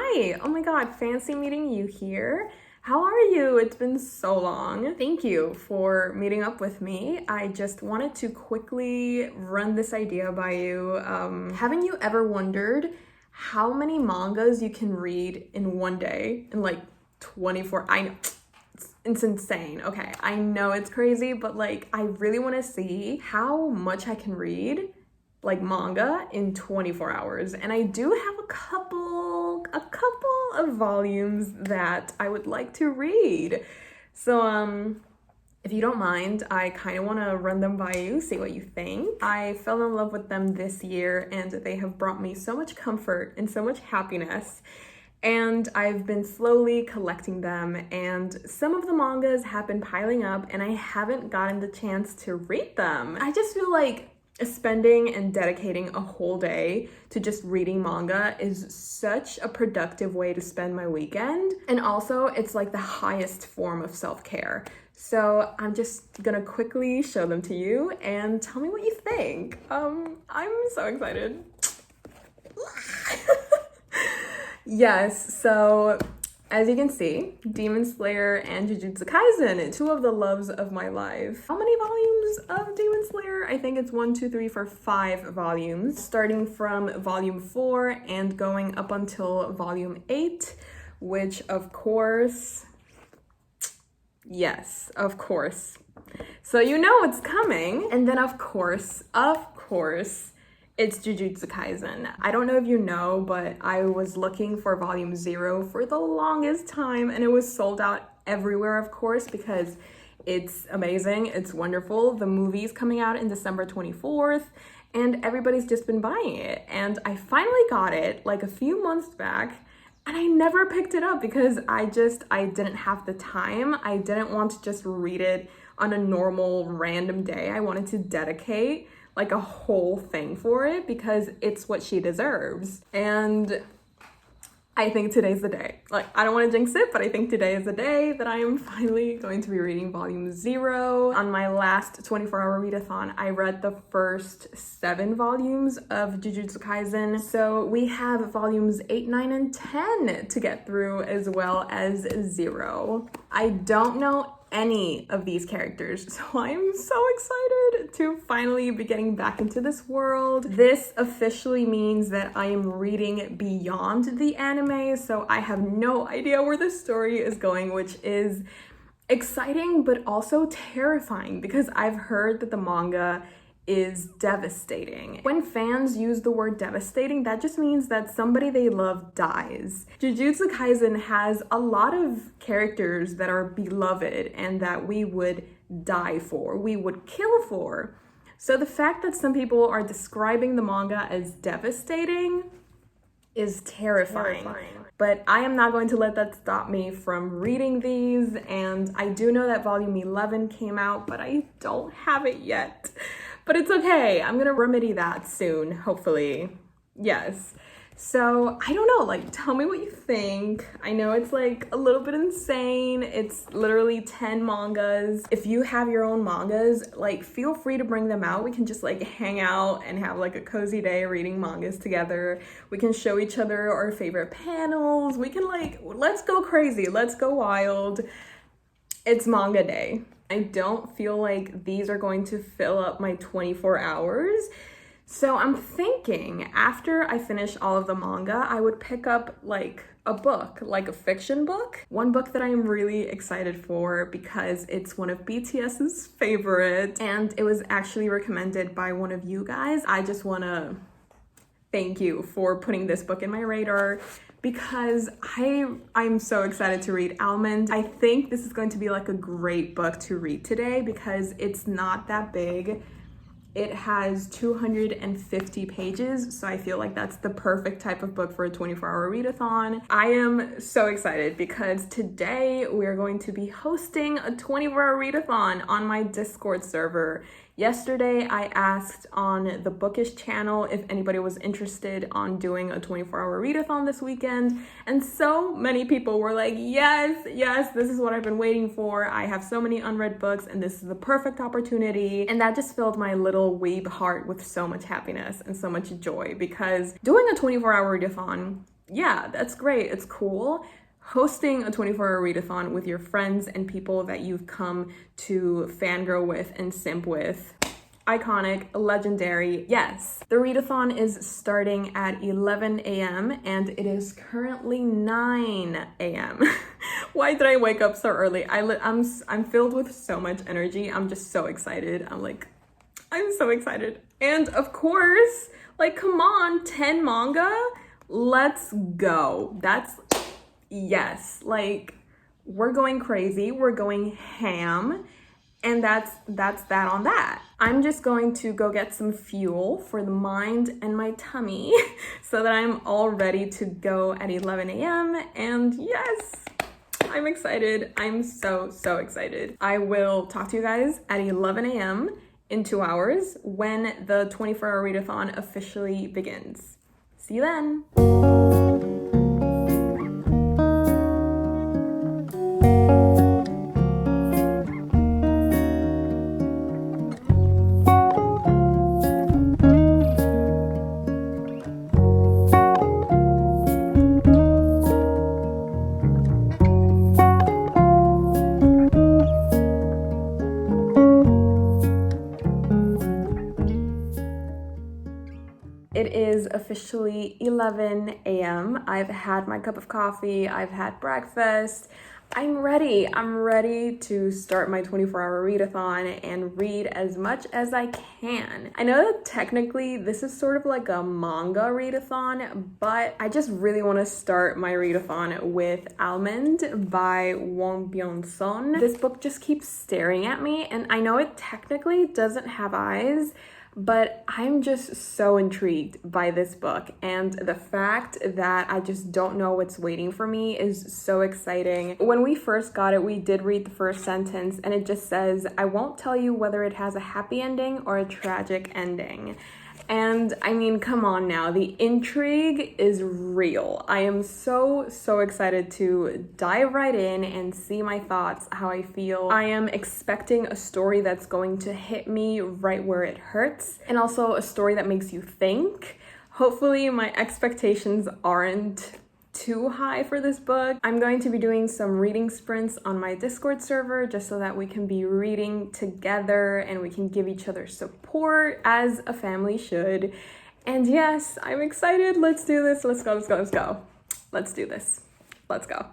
Hi! Oh my god, fancy meeting you here. How are you? It's been so long. Thank you for meeting up with me. I just wanted to quickly run this idea by you. Haven't you ever wondered how many mangas you can read in one day? In like 24, I know, it's insane. Okay, I know it's crazy, but like I really want to see how much I can read like manga in 24 hours. And I do have a couple of volumes that I would like to read. So if you don't mind, I kind of want to run them by you, see what you think. I fell in love with them this year and they have brought me so much comfort and so much happiness. And I've been slowly collecting them, and some of the mangas have been piling up and I haven't gotten the chance to read them. I just feel like spending and dedicating a whole day to just reading manga is such a productive way to spend my weekend. And also it's like the highest form of self-care. So I'm just gonna quickly show them to you and tell me what you think. I'm so excited. Yes, so as you can see, Demon Slayer and Jujutsu Kaisen, two of the loves of my life. How many volumes of Demon Slayer? I think it's 1, 2, 3, 4, 5 volumes, starting from volume 4 and going up until volume 8, which of course, yes, of course. So you know it's coming. And then of course, it's Jujutsu Kaisen. I don't know if you know, but I was looking for volume 0 for the longest time and it was sold out everywhere, of course, because it's amazing, it's wonderful. The movie's coming out in December 24th and everybody's just been buying it. And I finally got it like a few months back and I never picked it up because I didn't have the time. I didn't want to just read it on a normal random day. I wanted to dedicate like a whole thing for it because it's what she deserves. And I think today's the day. Like, I don't want to jinx it, but I think today is the day that I am finally going to be reading volume 0. On my last 24-hour readathon, I read the first 7 volumes of Jujutsu Kaisen. So we have volumes 8, 9, and 10 to get through, as well as 0. I don't know any of these characters, so I'm so excited to finally be getting back into this world. This officially means that I am reading beyond the anime, so I have no idea where the story is going, which is exciting but also terrifying because I've heard that the manga is devastating. When fans use the word devastating, that just means that somebody they love dies. Jujutsu Kaisen has a lot of characters that are beloved and that we would die for, we would kill for. So the fact that some people are describing the manga as devastating is terrifying. But I am not going to let that stop me from reading these, and I do know that volume 11 came out, but I don't have it yet. But it's okay, I'm gonna remedy that soon, hopefully. Yes. So, I don't know, like, tell me what you think. I know it's like a little bit insane. It's literally 10 mangas. If you have your own mangas, like, feel free to bring them out. We can just like hang out and have like a cozy day reading mangas together. We can show each other our favorite panels. We can like, let's go crazy, let's go wild. It's manga day. I don't feel like these are going to fill up my 24 hours. So I'm thinking after I finish all of the manga, I would pick up like a book, like a fiction book. One book that I am really excited for because it's one of BTS's favorite and it was actually recommended by one of you guys. I just wanna thank you for putting this book in my radar because I'm so excited to read Almond. I think this is going to be like a great book to read today because it's not that big. It has 250 pages, so I feel like that's the perfect type of book for a 24-hour readathon. I am so excited because today we're going to be hosting a 24-hour readathon on my Discord server. Yesterday, I asked on the Bookish channel if anybody was interested on doing a 24-hour readathon this weekend, and so many people were like, yes, this is what I've been waiting for. I have so many unread books, and this is the perfect opportunity. And that just filled my little weeb heart with so much happiness and so much joy because doing a 24-hour readathon yeah, that's great. It's cool. Hosting a 24-hour readathon with your friends and people that you've come to fangirl with and simp with. Iconic, legendary, yes. The readathon is starting at 11 a.m. and it is currently 9 a.m. Why did I wake up so early? I'm filled with so much energy. I'm just so excited. I'm so excited. And of course, like, come on, 10 manga? Let's go. Yes, like, we're going crazy. We're going ham. And that's that on that. I'm just going to go get some fuel for the mind and my tummy so that I'm all ready to go at 11 a.m. And yes, I'm excited. I'm so excited. I will talk to you guys at 11 a.m. in 2 hours when the 24-hour readathon officially begins. See you then. It is officially 11 a.m. I've had my cup of coffee, I've had breakfast. I'm ready to start my 24-hour readathon and read as much as I can. I know that technically this is sort of like a manga readathon, but I just really want to start my readathon with Almond by Won Byung-sun. This book just keeps staring at me, and I know it technically doesn't have eyes, but I'm just so intrigued by this book, and the fact that I just don't know what's waiting for me is so exciting. When we first got it, we did read the first sentence, and it just says, "I won't tell you whether it has a happy ending or a tragic ending." And I mean, come on now, the intrigue is real. I am so excited to dive right in and see my thoughts, how I feel. I am expecting a story that's going to hit me right where it hurts, and also a story that makes you think. Hopefully my expectations aren't too high for this book. I'm going to be doing some reading sprints on my Discord server just so that we can be reading together and we can give each other support as a family should. And yes, I'm excited. Let's do this. Let's go. Let's do this. Let's go.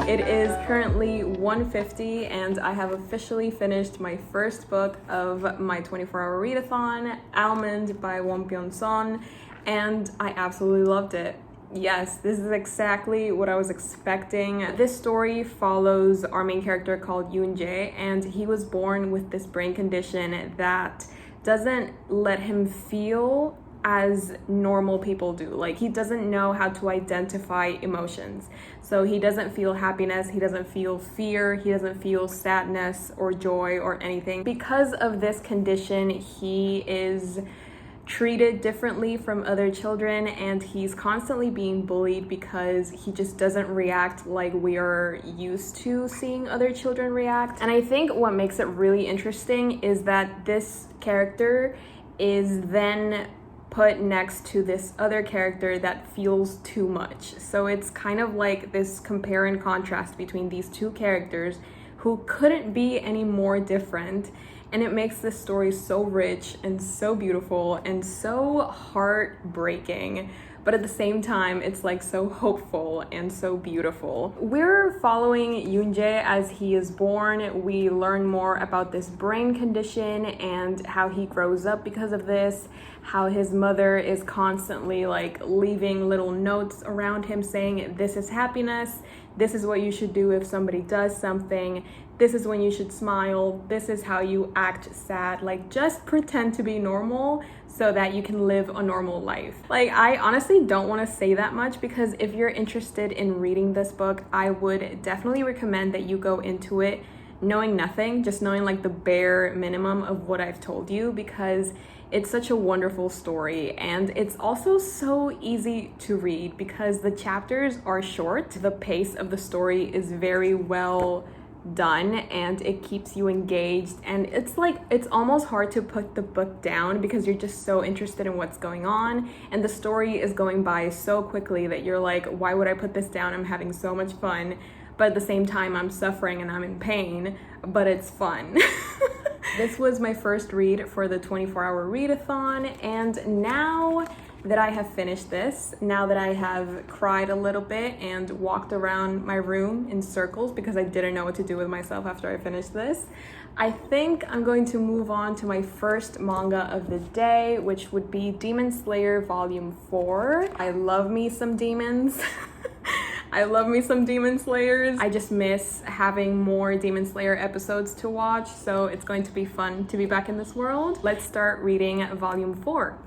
It is currently 1:50 and I have officially finished my first book of my 24-hour readathon, Almond by Won Byung-sun, and I absolutely loved it. Yes, this is exactly what I was expecting. This story follows our main character called Yoon-jae, and he was born with this brain condition that doesn't let him feel as normal people do. Like, he doesn't know how to identify emotions. So he doesn't feel happiness, he doesn't feel fear, he doesn't feel sadness or joy or anything. Because of this condition, he is treated differently from other children, and he's constantly being bullied because he just doesn't react like we are used to seeing other children react. And I think what makes it really interesting is that this character is then put next to this other character that feels too much. So it's kind of like this compare and contrast between these two characters who couldn't be any more different. And it makes this story so rich and so beautiful and so heartbreaking. But at the same time, it's like so hopeful and so beautiful. We're following Yoonjae as he is born. We learn more about this brain condition and how he grows up because of this, how his mother is constantly like leaving little notes around him saying, this is happiness, this is what you should do if somebody does something, this is when you should smile, this is how you act sad. Like, just pretend to be normal so that you can live a normal life. Like, I honestly don't want to say that much, because if you're interested in reading this book, I would definitely recommend that you go into it knowing nothing, just knowing like the bare minimum of what I've told you, because it's such a wonderful story. And it's also so easy to read because the chapters are short. The pace of the story is very well done and it keeps you engaged, and it's like it's almost hard to put the book down because you're just so interested in what's going on, and the story is going by so quickly that you're like, why would I put this down? I'm having so much fun, but at the same time I'm suffering and I'm in pain, but it's fun. This was my first read for the 24-hour readathon, and now that I have finished this, now that I have cried a little bit and walked around my room in circles because I didn't know what to do with myself after I finished this, I think I'm going to move on to my first manga of the day, which would be Demon Slayer Volume 4. I love me some demons. I love me some Demon Slayers. I just miss having more Demon Slayer episodes to watch, so it's going to be fun to be back in this world. Let's start reading Volume 4.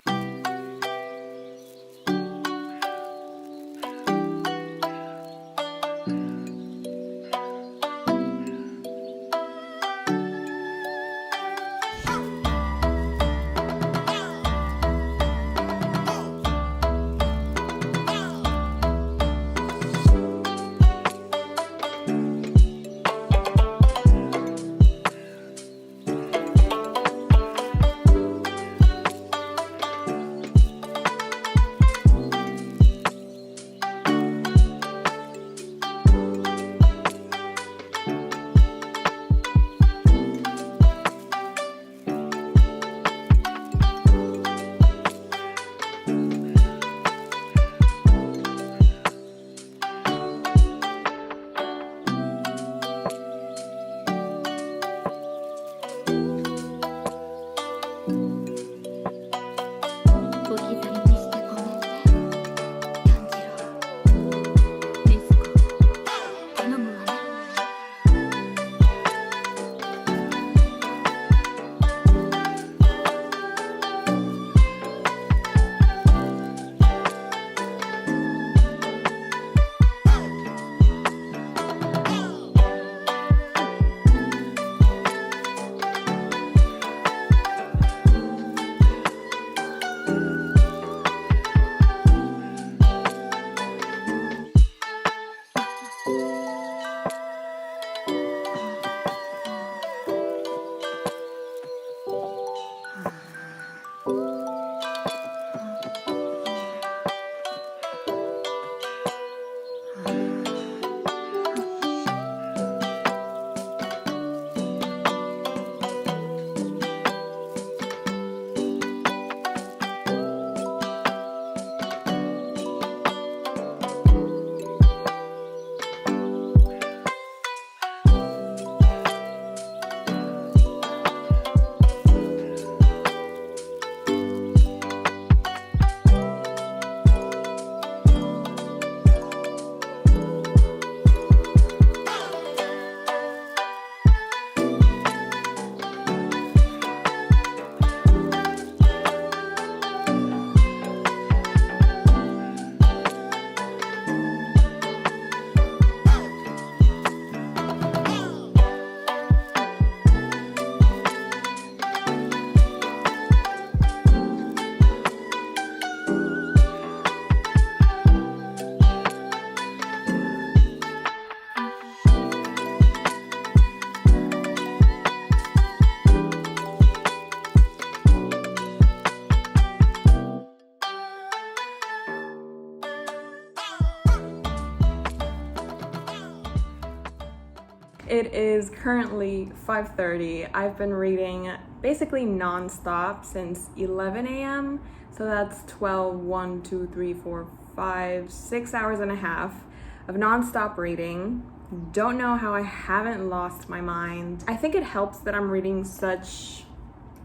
it is currently 5:30. I've been reading basically non-stop since 11 a.m. So that's 12, 1, 2, 3, 4, 5, 6 hours and a half of non-stop reading. Don't know how I haven't lost my mind. I think it helps that I'm reading such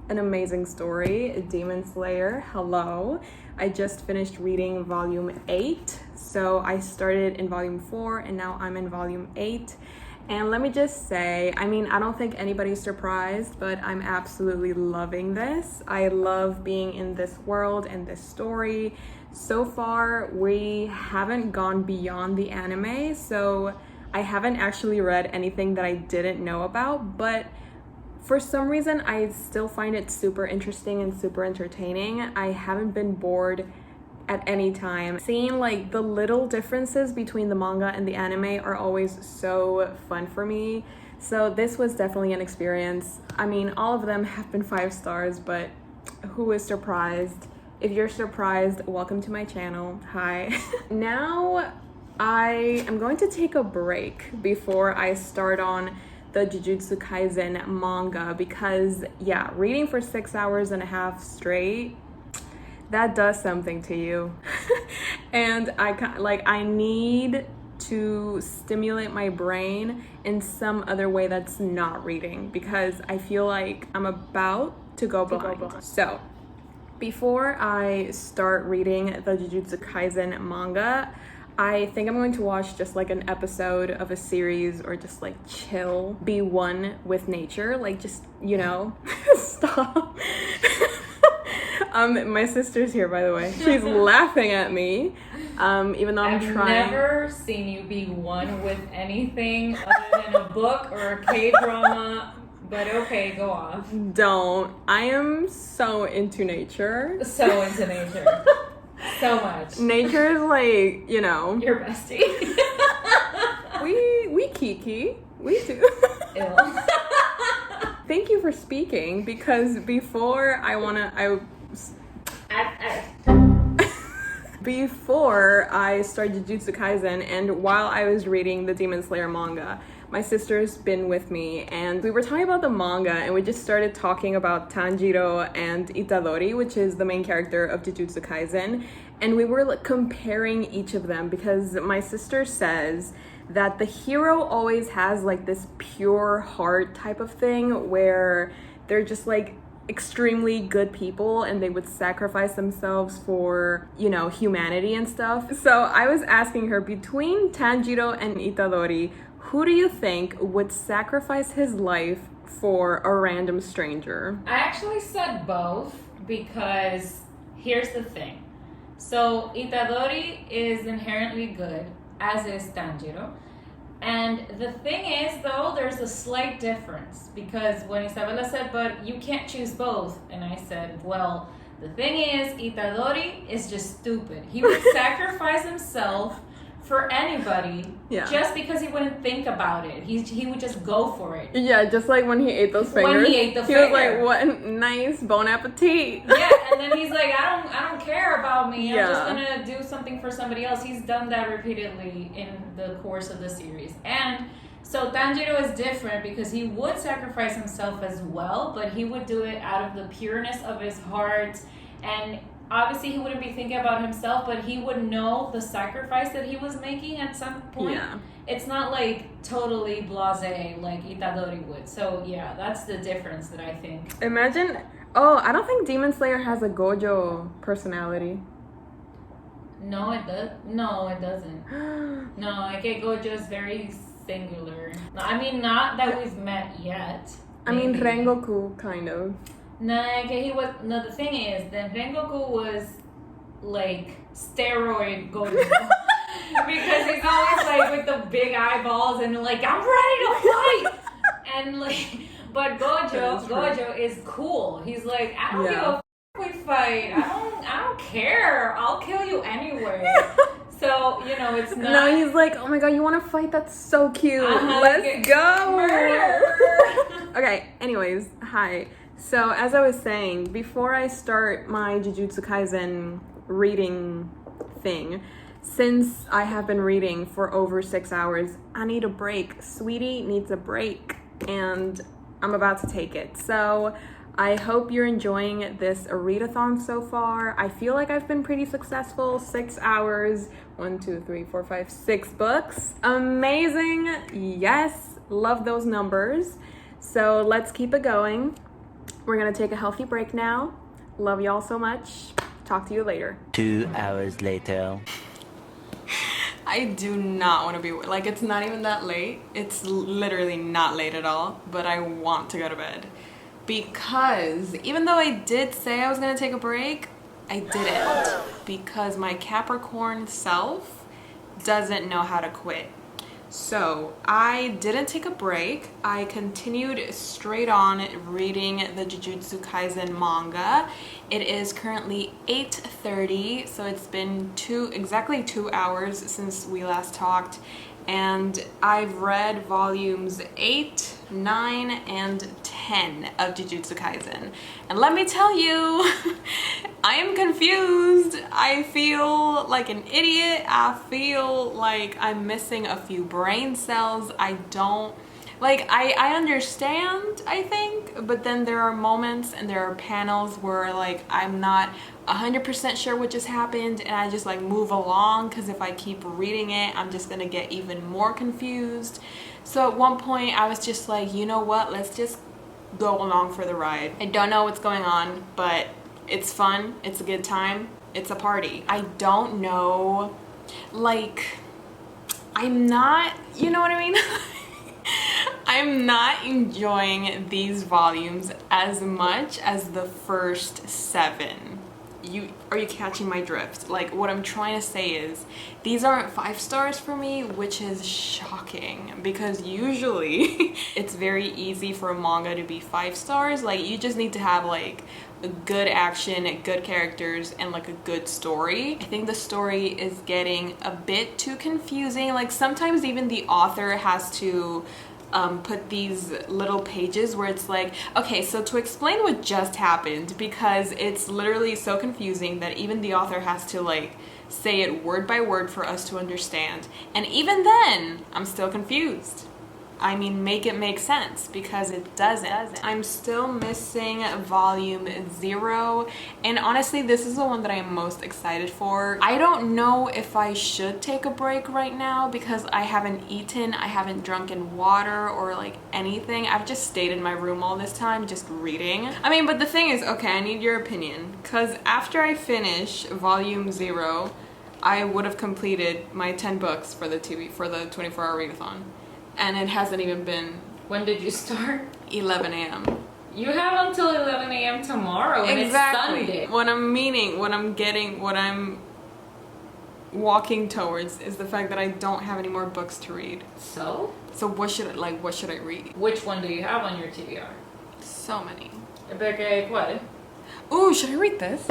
an amazing story, Demon Slayer. Hello. I just finished reading volume 8. So I started in volume 4 and now I'm in volume 8. And let me just say, I mean, I don't think anybody's surprised, but I'm absolutely loving this. I love being in this world and this story. So far, we haven't gone beyond the anime, so I haven't actually read anything that I didn't know about, but for some reason, I still find it super interesting and super entertaining. I haven't been bored at any time. Seeing like the little differences between the manga and the anime are always so fun for me. So this was definitely an experience. I mean, all of them have been 5 stars, but who is surprised? If you're surprised, welcome to my channel. Hi. Now I am going to take a break before I start on the Jujutsu Kaisen manga because yeah, reading for 6 hours and a half straight, that does something to you. And I need to stimulate my brain in some other way that's not reading because I feel like I'm about to go blind. So before I start reading the Jujutsu Kaisen manga, I think I'm going to watch just like an episode of a series or just like chill, be one with nature, like just, you know, stop. My sister's here, by the way. She's laughing at me, even though I'm trying. I've never seen you be one with anything other than a book or a K-drama, but okay, go off. Don't. I am so into nature. So into nature. So much. Nature is like, you know. Your bestie. we kiki. We do. Ew. Thank you for speaking because before before I started Jujutsu Kaisen and while I was reading the Demon Slayer manga, my sister's been with me and we were talking about the manga and we just started talking about Tanjiro and Itadori, which is the main character of Jujutsu Kaisen, and we were like comparing each of them because my sister says that the hero always has like this pure heart type of thing where they're just like extremely good people and they would sacrifice themselves for, you know, humanity and stuff. So I was asking her, between Tanjiro and Itadori, who do you think would sacrifice his life for a random stranger? I actually said both because here's the thing. So Itadori is inherently good, as is Tanjiro. And the thing is, though, there's a slight difference because when Isabella said, but you can't choose both, and I said, well, the thing is, Itadori is just stupid. He would sacrifice himself for anybody just because he wouldn't think about it. He would just go for it. Yeah, just like when he ate those fingers. When he ate the finger. He was like, what nice, bon appetit. Yeah, and then he's like, I don't care about me. I'm just gonna do something for somebody else. He's done that repeatedly in the course of the series. And so Tanjiro is different because he would sacrifice himself as well, but he would do it out of the pureness of his heart. And obviously, he wouldn't be thinking about himself, but he would know the sacrifice that he was making at some point. Yeah. It's not like totally blasé like Itadori would. So yeah, that's the difference that I think. Imagine, I don't think Demon Slayer has a Gojo personality. No, it does. No, it doesn't. No, like Gojo is very singular. I mean, not that we've met yet. I mean, Rengoku, kind of. No, the thing is that Rengoku was like steroid Gojo. Because he's always like with the big eyeballs and like, I'm ready to fight. And like, but Gojo is cool. He's like, I don't give a f*** we fight. I don't care. I'll kill you anyway. So, you know, it's not. No, he's like, oh my god, you want to fight? That's so cute. Let's go. Murder. Okay, anyways, hi. So, as I was saying, before I start my Jujutsu Kaisen reading thing, Since I have been reading for over 6 hours, I need a break. Sweetie needs a break, and I'm about to take it. So I hope you're enjoying this readathon so far. I feel like I've been pretty successful. 6 hours, 1, 2, 3, 4, 5, 6 books. Amazing. Yes, love those numbers. So let's keep it going. We're gonna take a healthy break now. Love y'all so much. Talk to you later. 2 hours later. I do not want to be, like, it's not even that late. It's literally not late at all, but I want to go to bed. Because even though I did say I was going to take a break, I didn't. Because my Capricorn self doesn't know how to quit. So I didn't take a break. I continued straight on reading the Jujutsu Kaisen manga. It is currently 8:30, so it's been exactly 2 hours since we last talked, and I've read volumes 8, 9, and 10 of Jujutsu Kaisen. And let me tell you, I am confused. I feel like an idiot. I feel like I'm missing a few brain cells. I understand, I think, but then there are moments and there are panels where like I'm not 100% sure what just happened, and I just like move along because if I keep reading it, I'm just gonna get even more confused. So at one point I was just like, you know what, let's just go along for the ride. I don't know what's going on, but it's fun, it's a good time, it's a party. I don't know, like, I'm not, you know what I mean? I'm not enjoying these volumes as much as the first 7. Are you catching my drift? Like, what I'm trying to say is these aren't 5 stars for me, which is shocking because usually it's very easy for a manga to be 5 stars. Like, you just need to have like a good action, good characters, and like a good story. I think the story is getting a bit too confusing. Like, sometimes even the author has to put these little pages where it's like, okay, so to explain what just happened, because it's literally so confusing that even the author has to like say it word by word for us to understand. And even then, I'm still confused. I mean, make it make sense, because it doesn't. I'm still missing volume 0, and honestly, this is the one that I'm most excited for. I don't know if I should take a break right now because I haven't eaten, I haven't drunken water or like anything. I've just stayed in my room all this time just reading. I mean, but the thing is, okay, I need your opinion, because after I finish volume 0, I would have completed my 10 books for the 24-hour readathon. And it hasn't even been... When did you start? 11 a.m. You have until 11 a.m. tomorrow, and exactly. It's Sunday. What I'm walking towards is the fact that I don't have any more books to read. So what should I read? Which one do you have on your TBR? So many. What? Ooh, should I read this?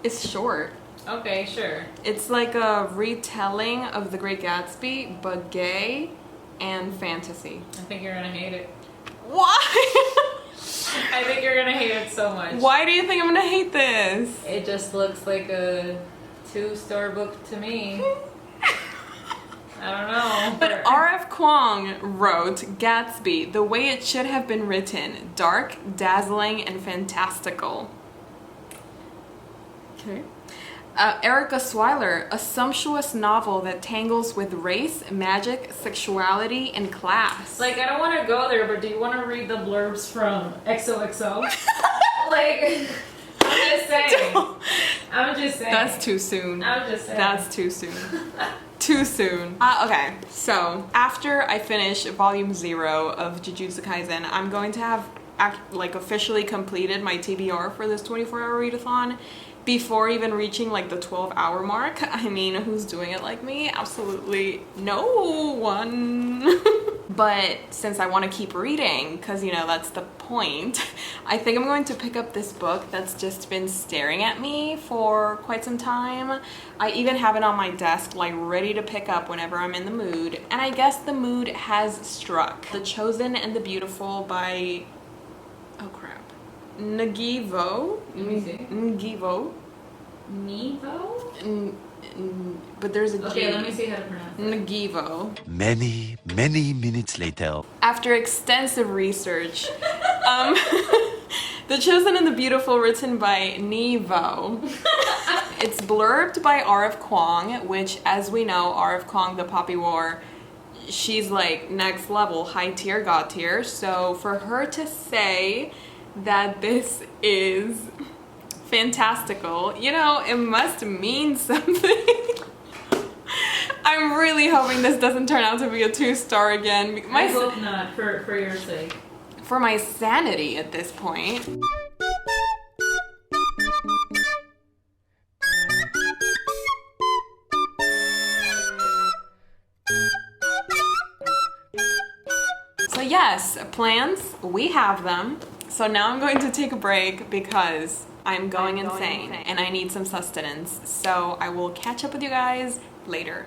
It's short. Okay, sure. It's like a retelling of The Great Gatsby, but gay and fantasy. I think you're gonna hate it. Why? I think you're gonna hate it so much. Why do you think I'm gonna hate this? It just looks like a 2-star book to me. I don't know. But R.F. Kuang wrote Gatsby the way it should have been written: dark, dazzling, and fantastical. Okay. Erica Swyler, a sumptuous novel that tangles with race, magic, sexuality, and class. Like, I don't want to go there, but do you want to read the blurbs from XOXO? Like, I'm just saying. That's too soon. I'm just saying. That's too soon. Too soon. Okay, so after I finish volume 0 of Jujutsu Kaisen, I'm going to have officially completed my TBR for this 24-hour readathon. Before even reaching like the 12-hour mark. I mean, who's doing it like me? Absolutely no one. But since I want to keep reading, because you know that's the point, I think I'm going to pick up this book that's just been staring at me for quite some time. I even have it on my desk, like ready to pick up whenever I'm in the mood, and I guess the mood has struck. The Chosen and the Beautiful by, oh crap, Ngivo. Let me see. Ngivo. Nevo? but there's a G. Okay, let me see how to pronounce it. Nagivo. Many, many minutes later. After extensive research, The Chosen and the Beautiful, written by Nevo. It's blurbed by R.F. Kuang, which, as we know, R.F. Kuang, the Poppy War, she's like next level, high tier, god tier. So for her to say that this is fantastical, you know, it must mean something. I'm really hoping this doesn't turn out to be a 2-star again. I hope not, for your sake. For my sanity at this point. So yes, plans, we have them. So now I'm going to take a break because I'm going insane and I need some sustenance. So I will catch up with you guys later.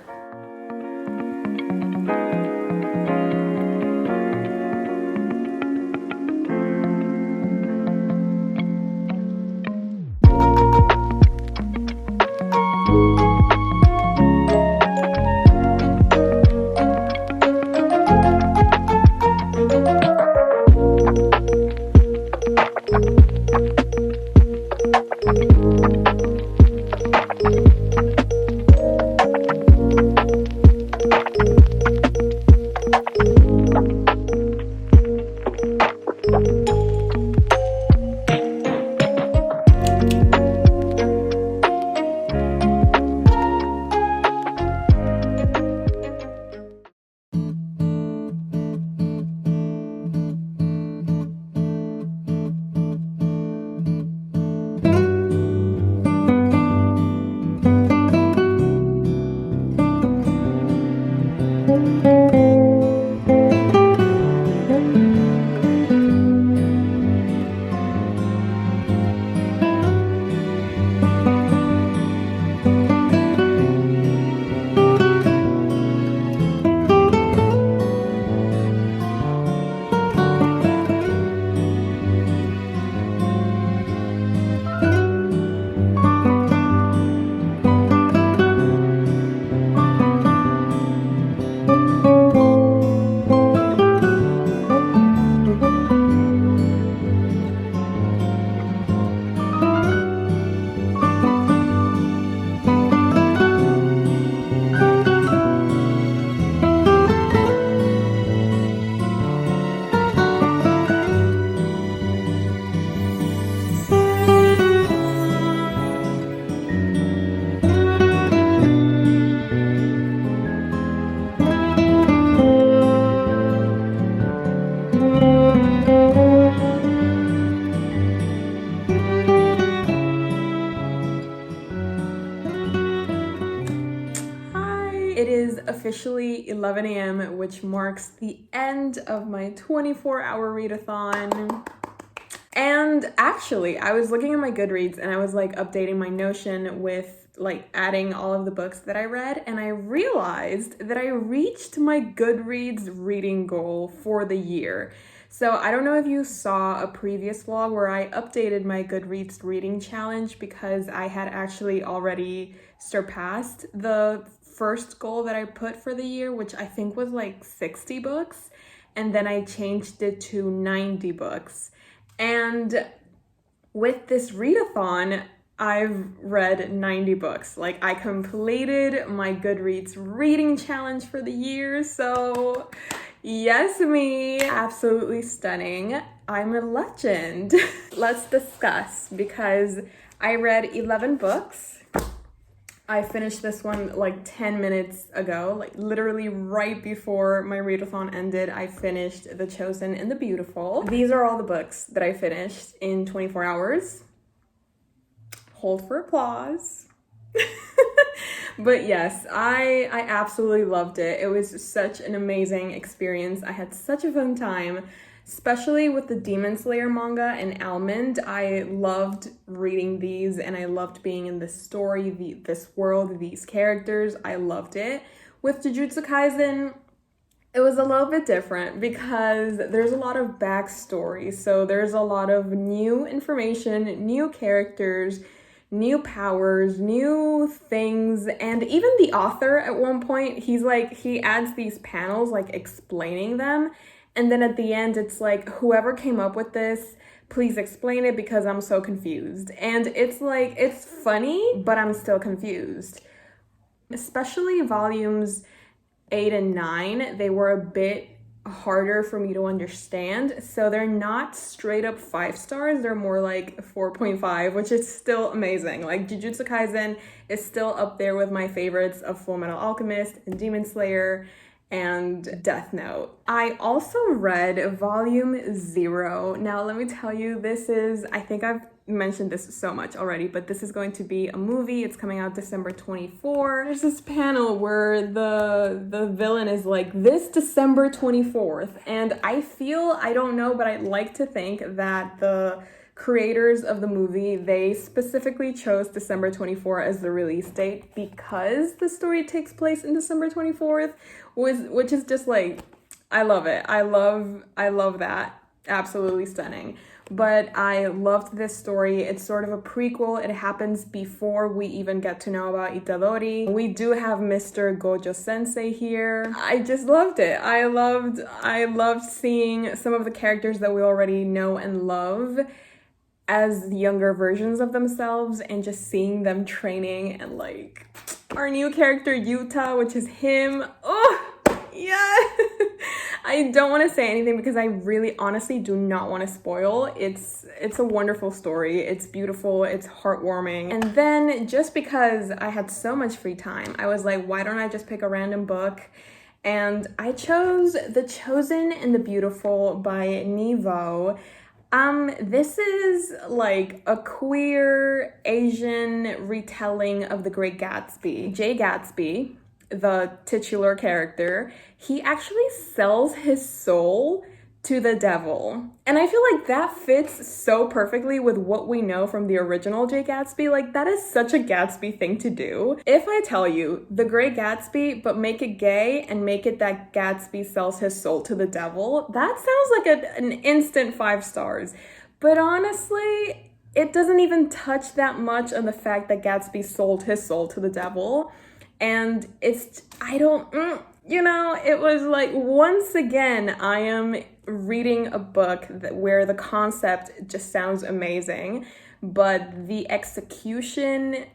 Officially 11 a.m., which marks the end of my 24-hour readathon. And actually, I was looking at my Goodreads and I was like updating my Notion with like adding all of the books that I read, and I realized that I reached my Goodreads reading goal for the year. So I don't know if you saw a previous vlog where I updated my Goodreads reading challenge because I had actually already surpassed the first goal that I put for the year, which I think was like 60 books, and then I changed it to 90 books. And with this readathon, I've read 90 books. Like, I completed my Goodreads reading challenge for the year, so yes, me. Absolutely stunning. I'm a legend. Let's discuss, because I read 11 books. I finished this one like 10 minutes ago, like literally right before my readathon ended. I finished The Chosen and the Beautiful. These are all the books that I finished in 24 hours. Hold for applause. But yes, I absolutely loved it. It was such an amazing experience. I had such a fun time, especially with the Demon Slayer manga and Almond. I loved reading these and I loved being in this story, this world, these characters. I loved it. With Jujutsu Kaisen, it was a little bit different because there's a lot of backstory. So there's a lot of new information, new characters, new powers, new things, and even the author at one point, he adds these panels like explaining them, and then at the end it's like, whoever came up with this, please explain it because I'm so confused. And it's like, it's funny, but I'm still confused. Especially volumes 8 and 9, they were a bit harder for me to understand. So they're not straight up 5 stars, they're more like 4.5, which is still amazing. Like Jujutsu Kaisen is still up there with my favorites of Fullmetal Alchemist and Demon Slayer and Death Note. I also read volume 0. Now let me tell you, this is, I think I've mentioned this so much already, but this is going to be a movie. It's coming out December 24. There's this panel where the villain is like, this December 24th. And I don't know, but I'd like to think that the creators of the movie, they specifically chose December 24th as the release date because the story takes place in December 24th, which is just like, I love it. I love that. Absolutely stunning. But I loved this story. It's sort of a prequel. It happens before we even get to know about Itadori. We do have Mr. Gojo Sensei here. I just loved it. I loved seeing some of the characters that we already know and love as younger versions of themselves, and just seeing them training, and like our new character Yuta, which is him. Oh, yeah. I don't want to say anything because I really honestly do not want to spoil. It's a wonderful story. It's beautiful. It's heartwarming. And then just because I had so much free time, I was like, why don't I just pick a random book? And I chose The Chosen and the Beautiful by Nivo. This is like a queer Asian retelling of The Great Gatsby. Jay Gatsby, the titular character, he actually sells his soul to the devil. And I feel like that fits so perfectly with what we know from the original Jay Gatsby. Like, that is such a Gatsby thing to do. If I tell you The Great Gatsby, but make it gay and make it that Gatsby sells his soul to the devil, that sounds like an instant 5 stars. But honestly, it doesn't even touch that much on the fact that Gatsby sold his soul to the devil. And it's, it was like, once again, I am reading a book where the concept just sounds amazing, but the execution,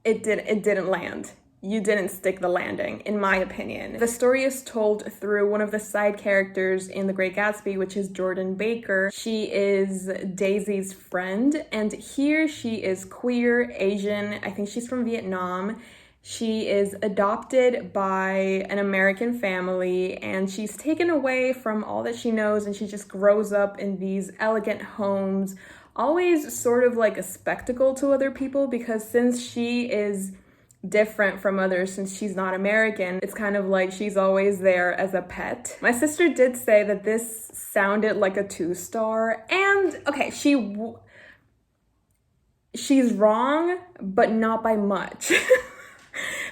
it didn't land. You didn't stick the landing, in my opinion. The story is told through one of the side characters in The Great Gatsby, which is Jordan Baker. She is Daisy's friend, and here she is queer, Asian. I think she's from Vietnam. She is adopted by an American family, and she's taken away from all that she knows, and she just grows up in these elegant homes, always sort of like a spectacle to other people, because since she is different from others, since she's not American, it's kind of like she's always there as a pet. My sister did say that this sounded like a 2-star, and okay, she's wrong, but not by much.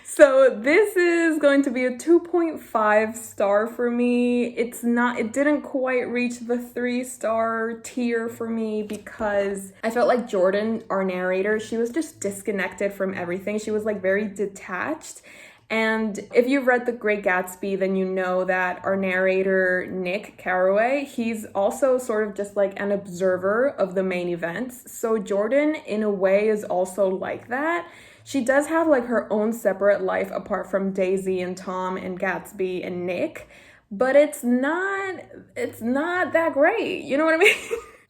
So this is going to be a 2.5 star for me. It didn't quite reach the 3-star tier for me because I felt like Jordan, our narrator, she was just disconnected from everything. She was like very detached. And if you've read The Great Gatsby, then you know that our narrator, Nick Carraway, he's also sort of just like an observer of the main events. So Jordan, in a way, is also like that. She does have like her own separate life apart from Daisy and Tom and Gatsby and Nick, but it's not that great. You know what I mean?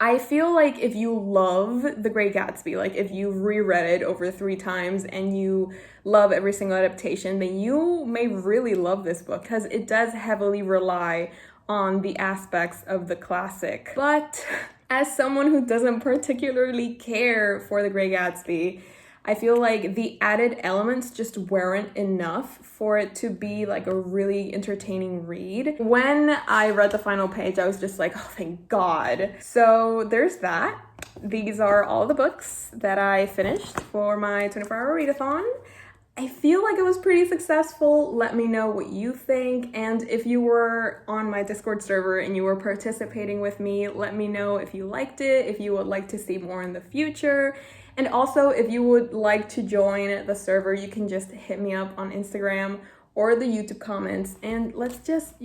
I feel like if you love The Great Gatsby, like if you've reread it over 3 times and you love every single adaptation, then you may really love this book because it does heavily rely on the aspects of the classic. But as someone who doesn't particularly care for The Great Gatsby, I feel like the added elements just weren't enough for it to be like a really entertaining read. When I read the final page, I was just like, oh, thank God. So there's that. These are all the books that I finished for my 24-hour readathon. I feel like it was pretty successful. Let me know what you think. And if you were on my Discord server and you were participating with me, let me know if you liked it, if you would like to see more in the future. And also, if you would like to join the server, you can just hit me up on Instagram or the YouTube comments, and let's just,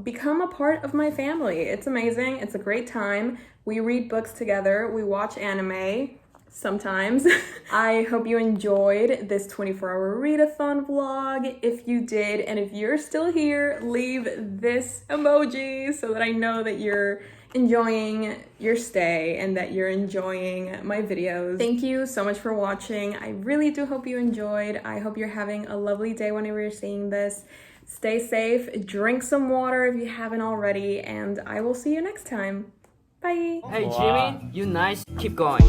become a part of my family. It's amazing. It's a great time. We read books together. We watch anime sometimes. I hope you enjoyed this 24-hour readathon vlog. If you did, and if you're still here, leave this emoji so that I know that you're enjoying your stay and that you're enjoying my videos. Thank you so much for watching. I really do hope you enjoyed. I hope you're having a lovely day whenever you're seeing this. Stay safe, drink some water if you haven't already, and I will see you next time. Bye. Hey Jimmy, you nice. Keep going.